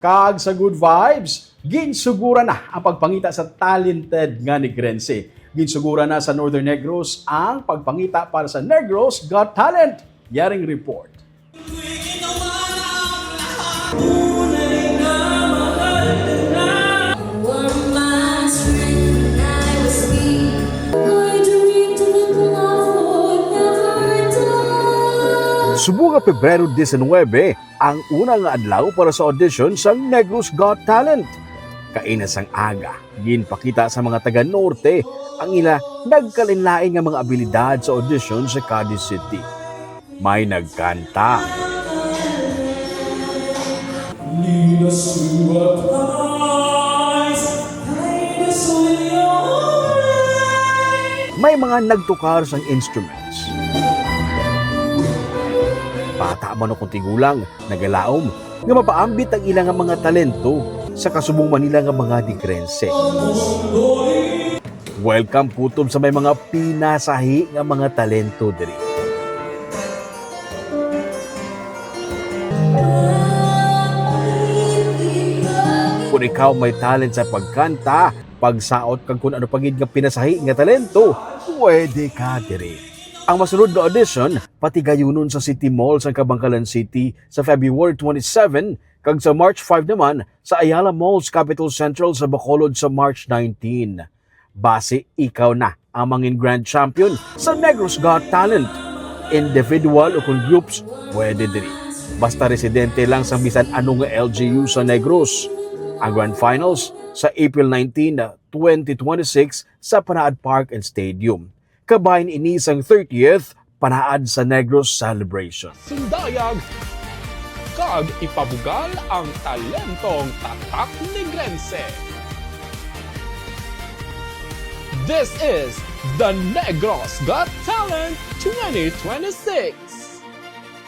Kag sa good vibes, ginsugura na ang pagpangita sa talented nga Negrense. Ginsugura na sa Northern Negros ang pagpangita para sa Negros Got Talent. Yaring report. Subuga Pebrero 19 ang unang adlaw para sa audition sa Negros Got Talent. Kainas ang aga, ginpakita sa mga taga-norte ang ila nagkalinlain nga mga abilidad sa audition sa Cadiz City. May nagkanta. May mga nagtukar sang instruments. Bata man o kung tigulang, nagalaom, nga mapaambit ang ilang mga talento sa kasubong Manila nga mga Negrense. Welcome kutob sa may mga pinasahi nga mga talento diri. Kung ikaw may talent sa pagkanta, pagsaot kag kung ano pagid nga pinasahi nga talento, pwede ka diri. Ang masunod na audition, patigayunon sa City Mall sa Cabangcalan City sa February 27 kag sa March 5 naman sa Ayala Malls Capital Central sa Bacolod sa March 19. Base, ikaw na ang mangin grand champion sa Negros Got Talent. Individual o kung groups, pwede diri. Basta residente lang sa bisan anong LGU sa Negros. Ang grand finals sa April 19, 2026 sa Panaad Park and Stadium. Kabahin inisang 30th Panaad sa Negros Celebration. Sundayag kag ipabugal ang talentong tatak Negrense. This is the Negros Got Talent 2026.